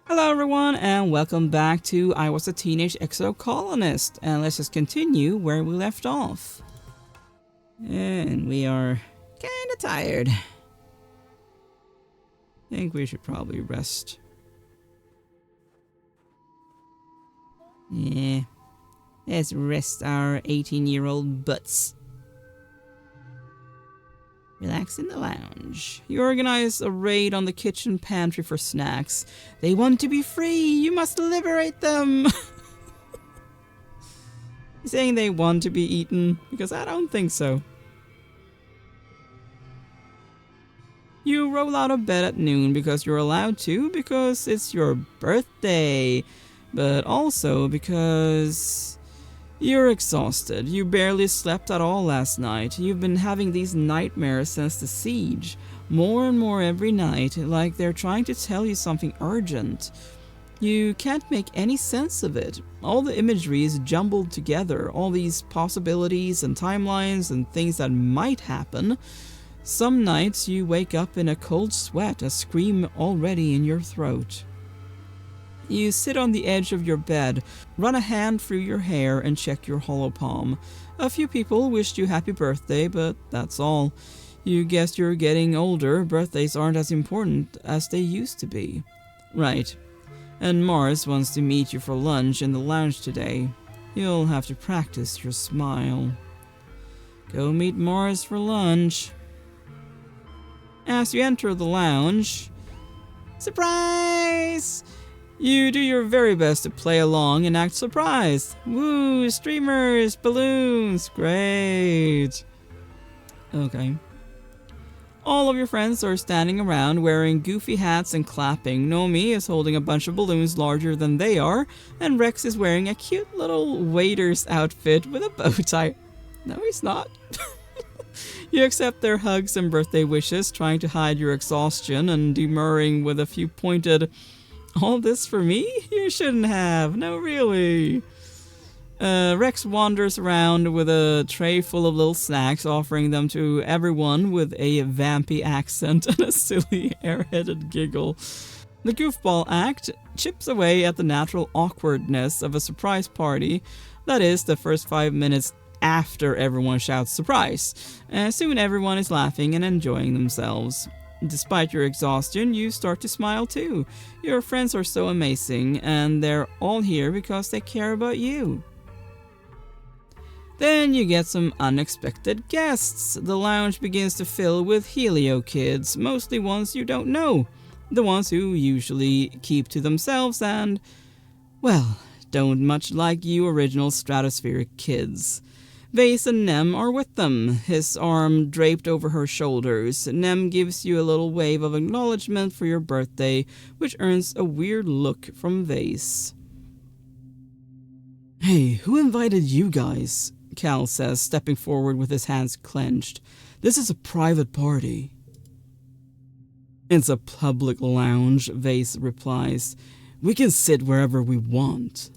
Hello everyone and welcome back to I Was a Teenage Exocolonist, and let's just continue where we left off. And we are kinda tired. I think we should probably rest. Yeah, let's rest our 18-year-old butts. Relax in the lounge. You organize a raid on the kitchen pantry for snacks. They want to be free. You must liberate them. You're saying they want to be eaten? Because I don't think so. You roll out of bed at noon because you're allowed to, because it's your birthday. But also because you're exhausted. You barely slept at all last night. You've been having these nightmares since the siege. More and more every night, like they're trying to tell you something urgent. You can't make any sense of it. All the imagery is jumbled together, all these possibilities and timelines and things that might happen. Some nights you wake up in a cold sweat, a scream already in your throat. You sit on the edge of your bed, run a hand through your hair and check your hollow palm. A few people wished you happy birthday, but that's all. You guess you're getting older, birthdays aren't as important as they used to be. Right. And Mars wants to meet you for lunch in the lounge today. You'll have to practice your smile. Go meet Mars for lunch. As you enter the lounge... Surprise! You do your very best to play along and act surprised. Woo, streamers, balloons, great. Okay. All of your friends are standing around wearing goofy hats and clapping. Nomi is holding a bunch of balloons larger than they are, and Rex is wearing a cute little waiter's outfit with a bow tie. No, he's not. You accept their hugs and birthday wishes, trying to hide your exhaustion and demurring with a few pointed... All this for me? You shouldn't have. No, really. Rex wanders around with a tray full of little snacks, offering them to everyone with a vampy accent and a silly, airheaded giggle. The goofball act chips away at the natural awkwardness of a surprise party. That is, the first 5 minutes after everyone shouts surprise. Soon everyone is laughing and enjoying themselves. Despite your exhaustion, you start to smile too. Your friends are so amazing, and they're all here because they care about you. Then you get some unexpected guests. The lounge begins to fill with Helios kids, mostly ones you don't know. The ones who usually keep to themselves and, well, don't much like you original stratospheric kids. Vase and Nem are with them, his arm draped over her shoulders. Nem gives you a little wave of acknowledgement for your birthday, which earns a weird look from Vase. Hey, who invited you guys? Cal says, stepping forward with his hands clenched. This is a private party. It's a public lounge, Vase replies. We can sit wherever we want.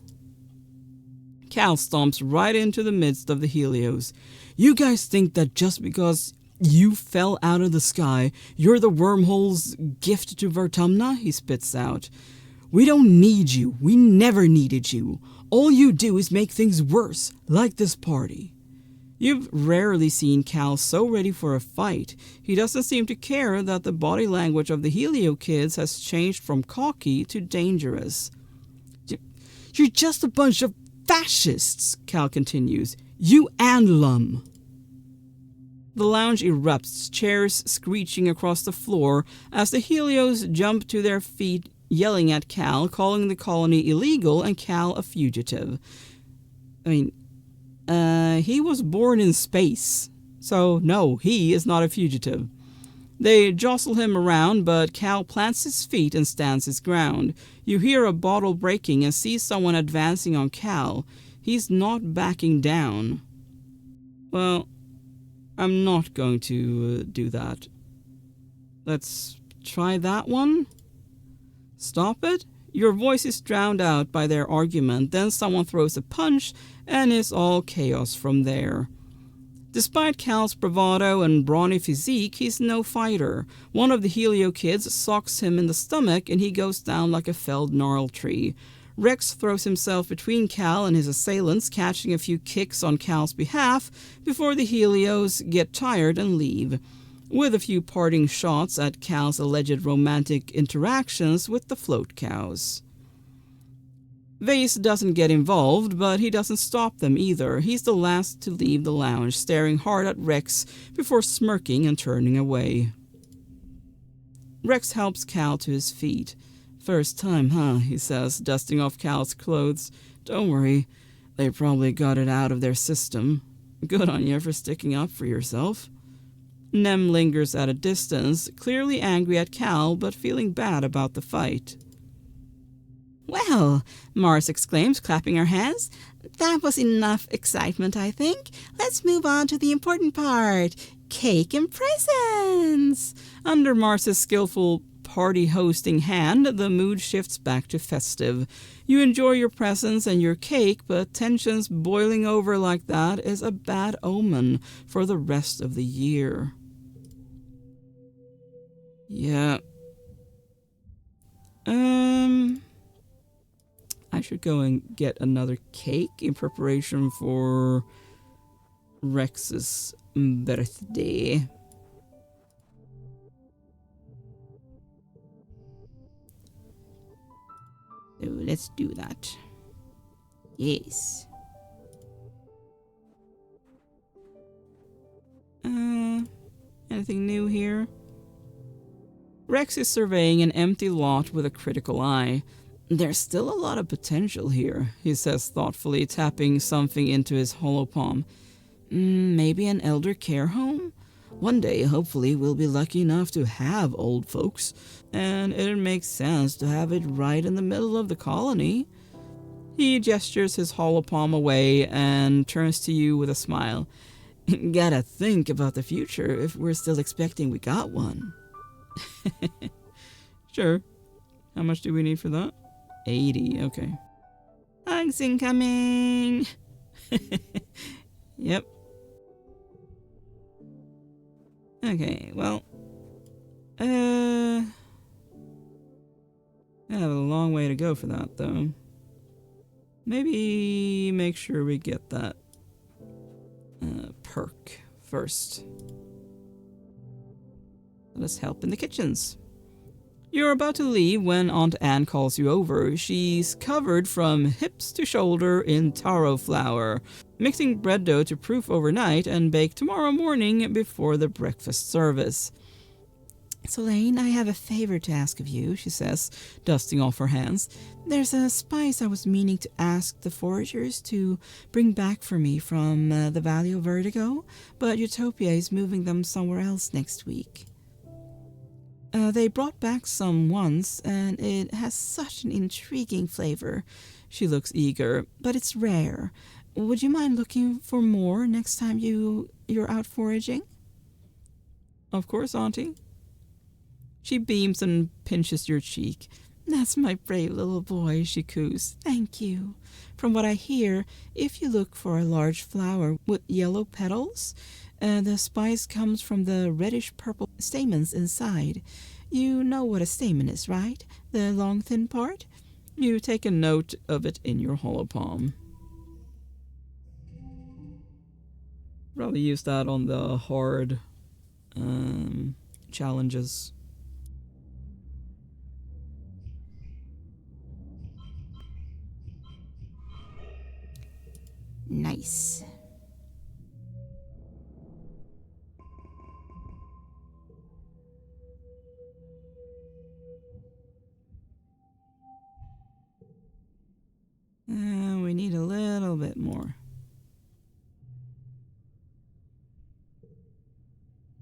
Cal stomps right into the midst of the Helios. You guys think that just because you fell out of the sky, you're the wormhole's gift to Vertumna? He spits out. We don't need you. We never needed you. All you do is make things worse, like this party. You've rarely seen Cal so ready for a fight. He doesn't seem to care that the body language of the Helios kids has changed from cocky to dangerous. You're just a bunch of fascists, Cal continues. You and Lum. The lounge erupts, chairs screeching across the floor as the Helios jump to their feet, yelling at Cal, calling the colony illegal and Cal a fugitive. He was born in space, so no, he is not a fugitive. They jostle him around, but Cal plants his feet and stands his ground. You hear a bottle breaking and see someone advancing on Cal. He's not backing down. Well, I'm not going to do that. Let's try that one. Stop it? Your voice is drowned out by their argument. Then someone throws a punch, and it's all chaos from there. Despite Cal's bravado and brawny physique, he's no fighter. One of the Helio kids socks him in the stomach and he goes down like a felled gnarl tree. Rex throws himself between Cal and his assailants, catching a few kicks on Cal's behalf before the Helios get tired and leave, with a few parting shots at Cal's alleged romantic interactions with the float cows. Vase doesn't get involved, but he doesn't stop them either. He's the last to leave the lounge, staring hard at Rex before smirking and turning away. Rex helps Cal to his feet. "First time, huh?" he says, dusting off Cal's clothes. "Don't worry, they probably got it out of their system. Good on you for sticking up for yourself." Nem lingers at a distance, clearly angry at Cal, but feeling bad about the fight. "Well," Mars exclaims, clapping her hands, "that was enough excitement, I think. Let's move on to the important part. Cake and presents!" Under Mars's skillful party hosting hand, the mood shifts back to festive. You enjoy your presents and your cake, but tensions boiling over like that is a bad omen for the rest of the year. Yeah. I should go and get another cake in preparation for Rex's birthday. So let's do that. Yes. Anything new here? Rex is surveying an empty lot with a critical eye. "There's still a lot of potential here," he says thoughtfully, tapping something into his hollow palm. Maybe an elder care home? One day, hopefully, we'll be lucky enough to have old folks, and it makes sense to have it right in the middle of the colony." He gestures his hollow palm away and turns to you with a smile. "Gotta think about the future if we're still expecting we got one." Sure. How much do we need for that? 80, okay. "Hugs incoming!" Yep. Okay, well. I have a long way to go for that, though. Maybe make sure we get that perk first. Let us help in the kitchens. You're about to leave when Aunt Anne calls you over. She's covered from hips to shoulder in taro flour, mixing bread dough to proof overnight and bake tomorrow morning before the breakfast service. "Solane, I have a favor to ask of you," she says, dusting off her hands. "There's a spice I was meaning to ask the foragers to bring back for me from the Valley of Vertigo, but Utopia is moving them somewhere else next week. They brought back some once, and it has such an intriguing flavor." She looks eager, "but it's rare. Would you mind looking for more next time you're out foraging?" "Of course, Auntie." She beams and pinches your cheek. "That's my brave little boy," she coos. "Thank you. From what I hear, if you look for a large flower with yellow petals, the spice comes from the reddish-purple stamens inside. You know what a stamen is, right? The long, thin part?" You take a note of it in your hollow palm. Probably use that on the hard challenges. Nice. We need a little bit more.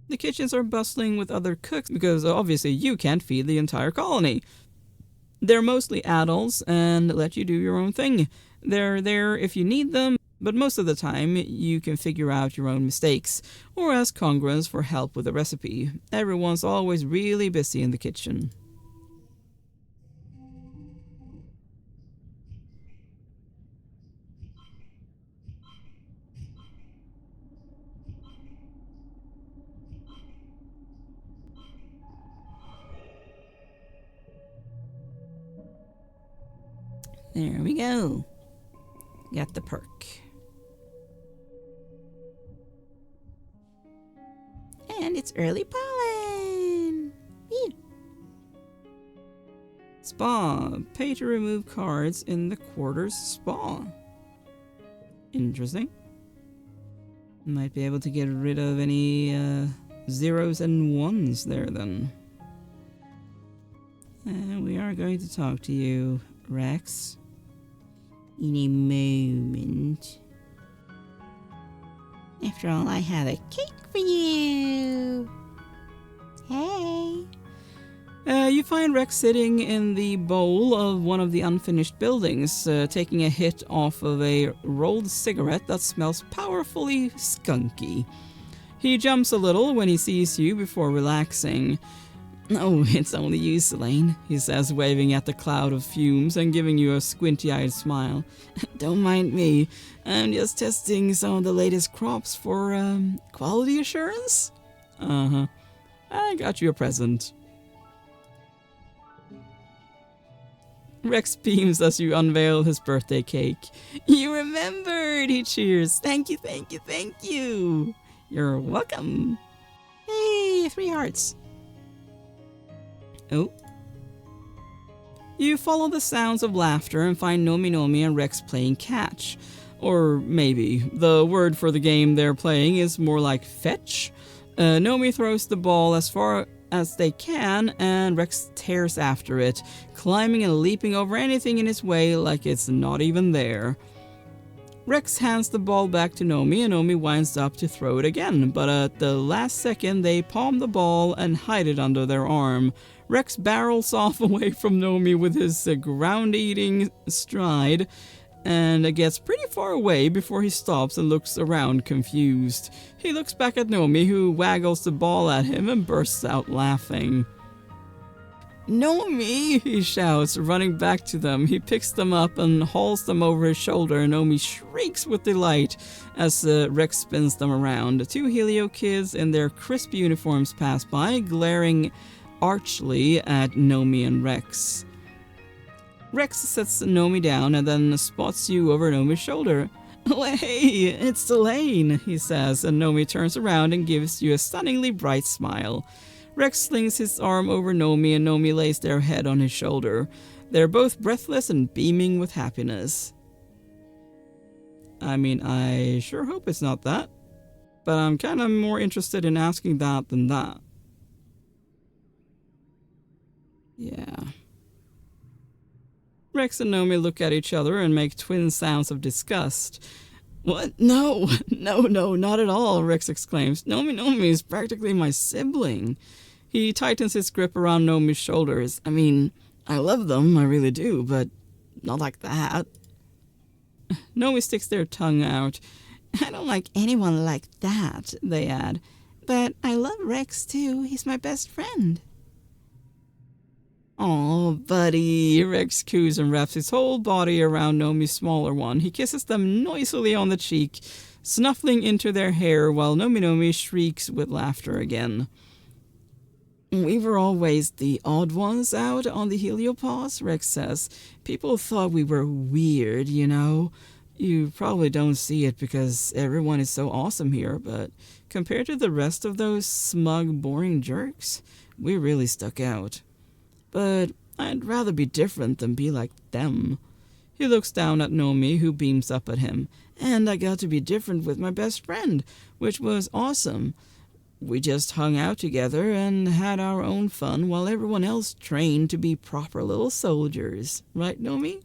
The kitchens are bustling with other cooks because obviously you can't feed the entire colony. They're mostly adults and let you do your own thing. They're there if you need them, but most of the time you can figure out your own mistakes or ask congruence for help with the recipe. Everyone's always really busy in the kitchen. There we go. Got the perk. And it's early pollen. Ew. Spa. Pay to remove cards in the quarters spa. Interesting. Might be able to get rid of any zeros and ones there then. And we are going to talk to you, Rex. In a moment. After all, I have a cake for you. Hey. You find Rex sitting in the bowl of one of the unfinished buildings, taking a hit off of a rolled cigarette that smells powerfully skunky. He jumps a little when he sees you before relaxing. "Oh, it's only you, Selene," he says, waving at the cloud of fumes and giving you a squinty-eyed smile. "Don't mind me. I'm just testing some of the latest crops for, quality assurance?" "Uh-huh. I got you a present." Rex beams as you unveil his birthday cake. "You remembered!" he cheers. "Thank you, thank you, thank you!" "You're welcome." Hey, 3 hearts. Oh. You follow the sounds of laughter and find Nomi and Rex playing catch. Or maybe. The word for the game they're playing is more like fetch. Nomi throws the ball as far as they can, and Rex tears after it, climbing and leaping over anything in his way like it's not even there. Rex hands the ball back to Nomi, and Nomi winds up to throw it again, but at the last second they palm the ball and hide it under their arm. Rex barrels off away from Nomi with his ground-eating stride, and gets pretty far away before he stops and looks around confused. He looks back at Nomi, who waggles the ball at him and bursts out laughing. "Nomi!" he shouts, running back to them. He picks them up and hauls them over his shoulder, and Nomi shrieks with delight as Rex spins them around. 2 Helio kids in their crisp uniforms pass by, glaring archly at Nomi and Rex. Rex sets Nomi down and then spots you over Nomi's shoulder. "Oh, hey, it's Selene," he says, and Nomi turns around and gives you a stunningly bright smile. Rex slings his arm over Nomi, and Nomi lays their head on his shoulder. They're both breathless and beaming with happiness. I mean, I sure hope it's not that, but I'm kind of more interested in asking that than that. Yeah. Rex and Nomi look at each other and make twin sounds of disgust. "What? No, not at all," Rex exclaims. Nomi is practically my sibling." He tightens his grip around Nomi's shoulders. "I mean, I love them, I really do, but not like that." Nomi sticks their tongue out. "I don't like anyone like that," they add. "But I love Rex too. He's my best friend." "Aw, buddy," Rex coos and wraps his whole body around Nomi's smaller one. He kisses them noisily on the cheek, snuffling into their hair while Nomi shrieks with laughter again. "We were always the odd ones out on the heliopause," Rex says. "People thought we were weird, you know. You probably don't see it because everyone is so awesome here, but compared to the rest of those smug, boring jerks, we really stuck out. But I'd rather be different than be like them." He looks down at Nomi, who beams up at him. "And I got to be different with my best friend, which was awesome. We just hung out together and had our own fun while everyone else trained to be proper little soldiers. Right, Nomi?"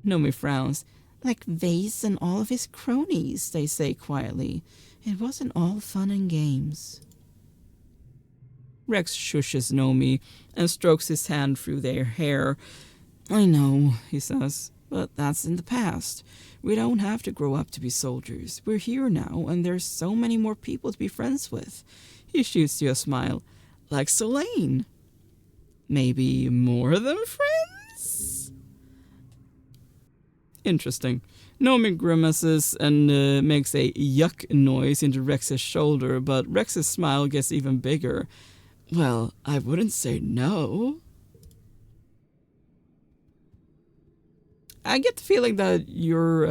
Nomi frowns. "Like Vase and all of his cronies," they say quietly. "It wasn't all fun and games." Rex shushes Nomi and strokes his hand through their hair. "I know," he says, "but that's in the past. We don't have to grow up to be soldiers. We're here now, and there's so many more people to be friends with." He shoots you a smile. "Like Selene." "Maybe more than friends?" Interesting. Nomi grimaces and makes a yuck noise into Rex's shoulder, but Rex's smile gets even bigger. "Well, I wouldn't say no." I get the feeling that you're,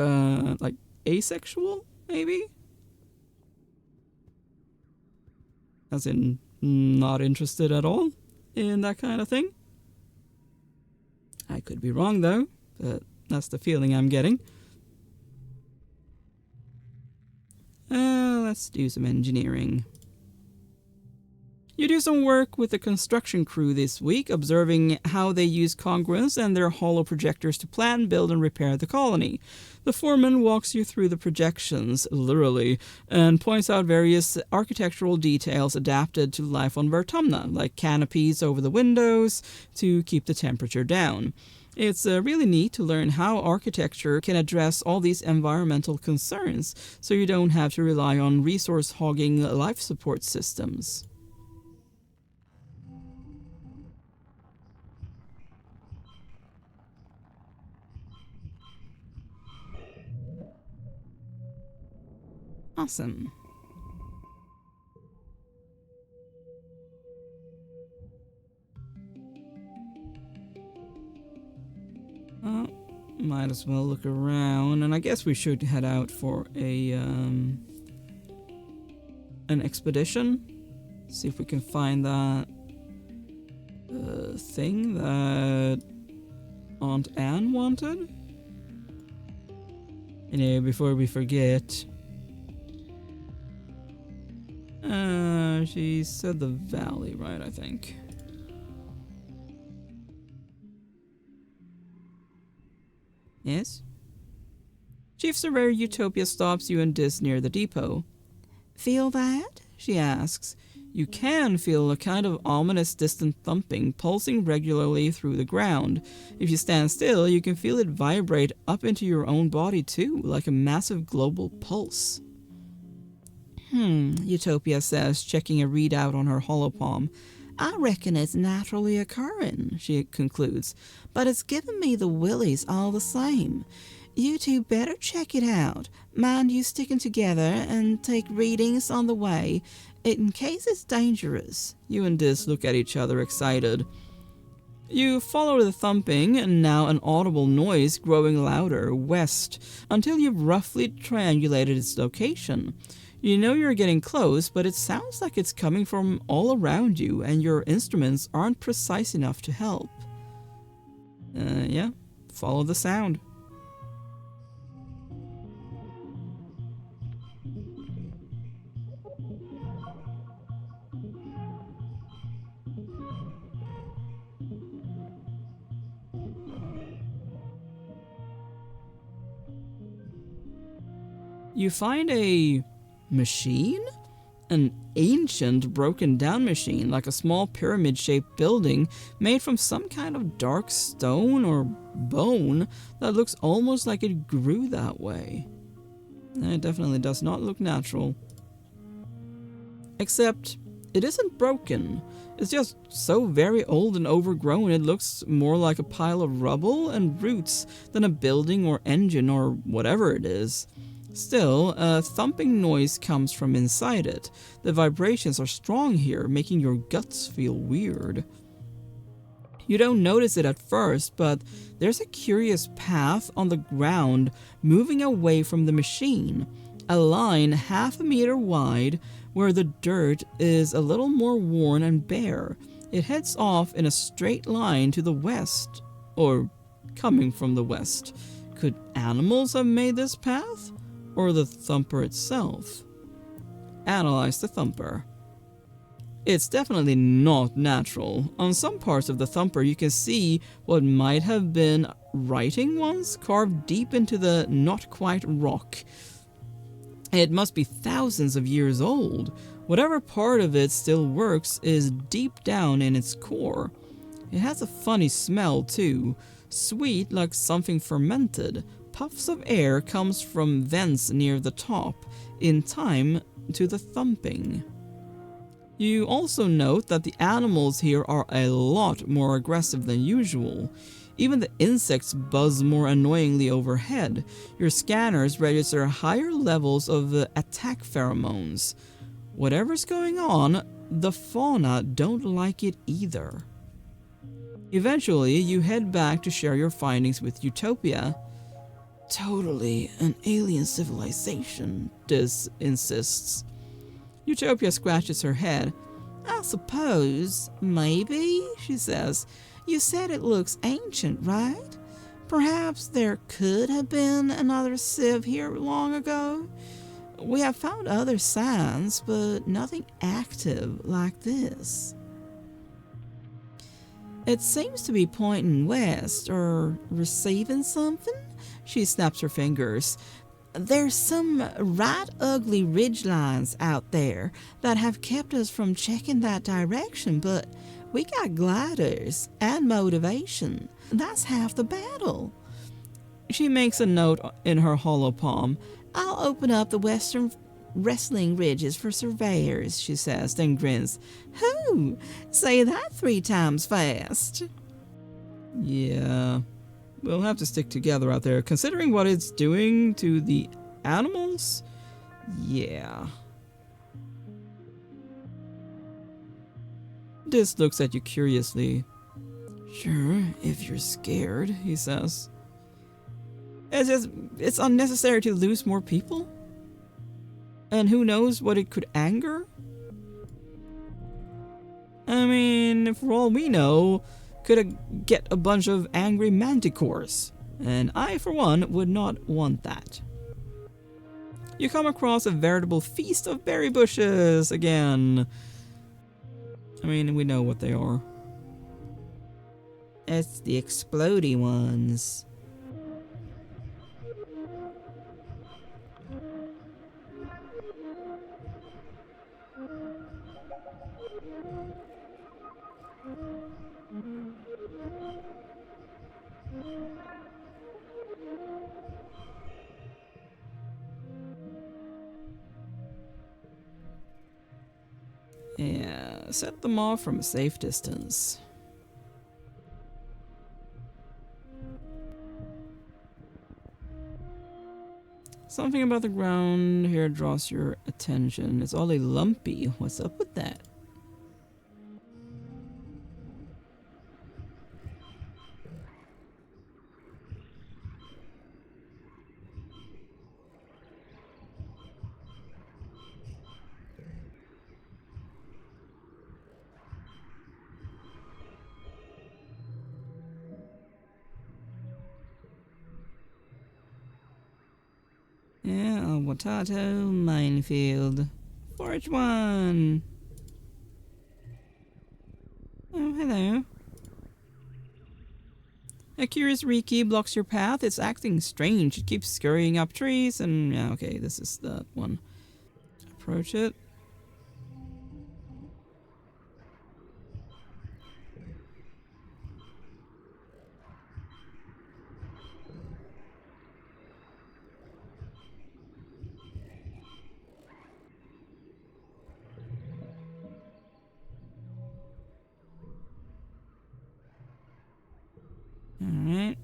like, asexual, maybe? As in, not interested at all in that kind of thing? I could be wrong, though, but that's the feeling I'm getting. Let's do some engineering. You do some work with the construction crew this week, observing how they use congruence and their holo projectors to plan, build, and repair the colony. The foreman walks you through the projections, literally, and points out various architectural details adapted to life on Vertumna, like canopies over the windows to keep the temperature down. It's really neat to learn how architecture can address all these environmental concerns, so you don't have to rely on resource-hogging life support systems. Awesome. Might as well look around, and I guess we should head out for an expedition. See if we can find that thing that Aunt Anne wanted. Anyway, before we forget, she said the valley, right? I think. Yes? Chief Surveyor Utopia stops you and Dis near the depot. Feel that? She asks. You can feel a kind of ominous distant thumping pulsing regularly through the ground. If you stand still, you can feel it vibrate up into your own body too, like a massive global pulse. Utopia says, checking a readout on her holopalm. I reckon it's naturally occurring, she concludes, but it's giving me the willies all the same. You two better check it out. Mind you sticking together and take readings on the way, in case it's dangerous. You and Dis look at each other excited. You follow the thumping, and now an audible noise growing louder west, until you've roughly triangulated its location. You know you're getting close, but it sounds like it's coming from all around you, and your instruments aren't precise enough to help. Yeah, follow the sound. You find a machine? An ancient, broken-down machine, like a small pyramid-shaped building made from some kind of dark stone or bone that looks almost like it grew that way. It definitely does not look natural. Except, it isn't broken. It's just so very old and overgrown it looks more like a pile of rubble and roots than a building or engine or whatever it is. Still, a thumping noise comes from inside it. The vibrations are strong here, making your guts feel weird. You don't notice it at first, but there's a curious path on the ground moving away from the machine. A line half a meter wide where the dirt is a little more worn and bare. It heads off in a straight line to the west, or coming from the west. Could animals have made this path? Or the thumper itself? Analyze the thumper. It's definitely not natural. On some parts of the thumper you can see what might have been writing once, carved deep into the not quite rock. It must be thousands of years old. Whatever part of it still works is deep down in its core. It has a funny smell too, sweet like something fermented. Puffs of air comes from vents near the top, in time to the thumping. You also note that the animals here are a lot more aggressive than usual. Even the insects buzz more annoyingly overhead. Your scanners register higher levels of attack pheromones. Whatever's going on, the fauna don't like it either. Eventually, you head back to share your findings with Utopia. Totally an alien civilization, Diz insists. Utopia scratches her head. I suppose, maybe, she says. You said it looks ancient, right? Perhaps there could have been another civ here long ago. We have found other signs, but nothing active like this. It seems to be pointing west or receiving something. She snaps her fingers. There's some right ugly ridgelines out there that have kept us from checking that direction, but we got gliders and motivation. That's half the battle. She makes a note in her hollow palm. I'll open up the western wrestling ridges for surveyors, she says, then grins. Who? Say that 3 times fast. Yeah, we'll have to stick together out there. Considering what it's doing to the animals? Yeah. Diz looks at you curiously. Sure, if you're scared, he says. It's unnecessary to lose more people? And who knows what it could anger? I mean, for all we know, could get a bunch of angry manticores. And I, for one, would not want that. You come across a veritable feast of berry bushes again. I mean, we know what they are. It's the explodey ones. Yeah, set them off from a safe distance. Something about the ground here draws your attention. It's all lumpy. What's up with that? Yeah, a Watato minefield. Forage 1! Oh, hello. A curious Riki blocks your path. It's acting strange. It keeps scurrying up trees and... yeah, okay, this is that one. Approach it. Alright.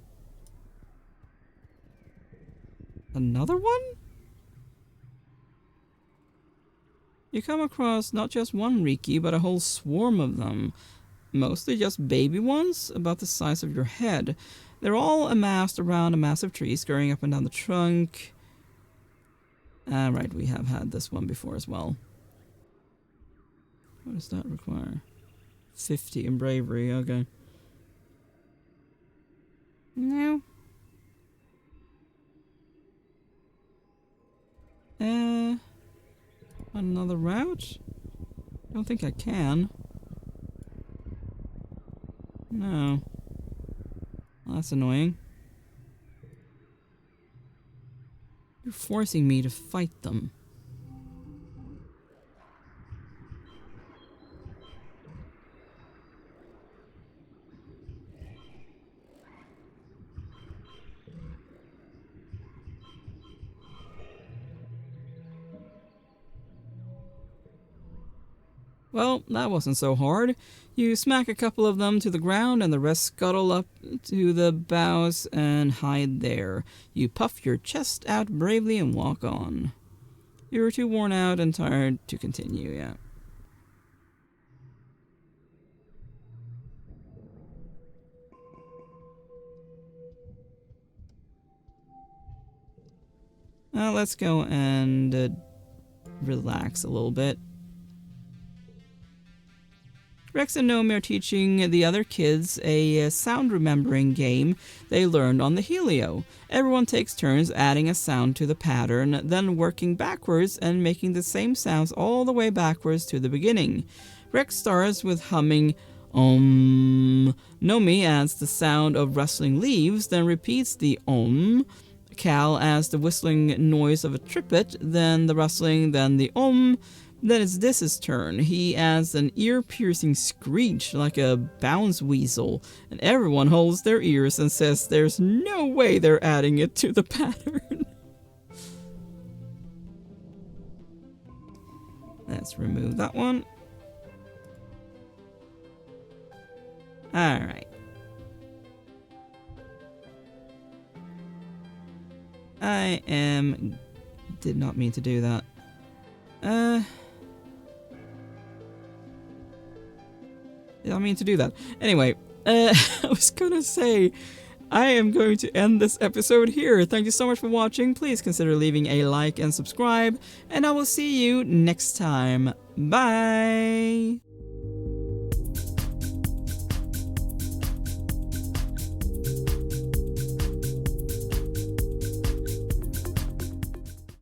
Another one? You come across not just one Riki, but a whole swarm of them. Mostly just baby ones, about the size of your head. They're all amassed around a massive tree, scurrying up and down the trunk. Right, we have had this one before as well. What does that require? 50 in bravery, okay. No. Another route? Don't think I can. No. Well, that's annoying. You're forcing me to fight them. Well, that wasn't so hard. You smack a couple of them to the ground and the rest scuttle up to the boughs and hide there. You puff your chest out bravely and walk on. You're too worn out and tired to continue, yeah. Let's go and relax a little bit. Rex and Nomi are teaching the other kids a sound remembering game they learned on the Helio. Everyone takes turns adding a sound to the pattern, then working backwards and making the same sounds all the way backwards to the beginning. Rex starts with humming Om. Nomi adds the sound of rustling leaves, then repeats the Om. Cal adds the whistling noise of a triplet, then the rustling, then the Om. Then it's Dis's turn. He adds an ear-piercing screech like a bounce weasel, and everyone holds their ears and says there's no way they're adding it to the pattern. Let's remove that one. Alright. Did not mean to do that. I mean to do that. Anyway, I was gonna say, I am going to end this episode here. Thank you so much for watching. Please consider leaving a like and subscribe, and I will see you next time. Bye!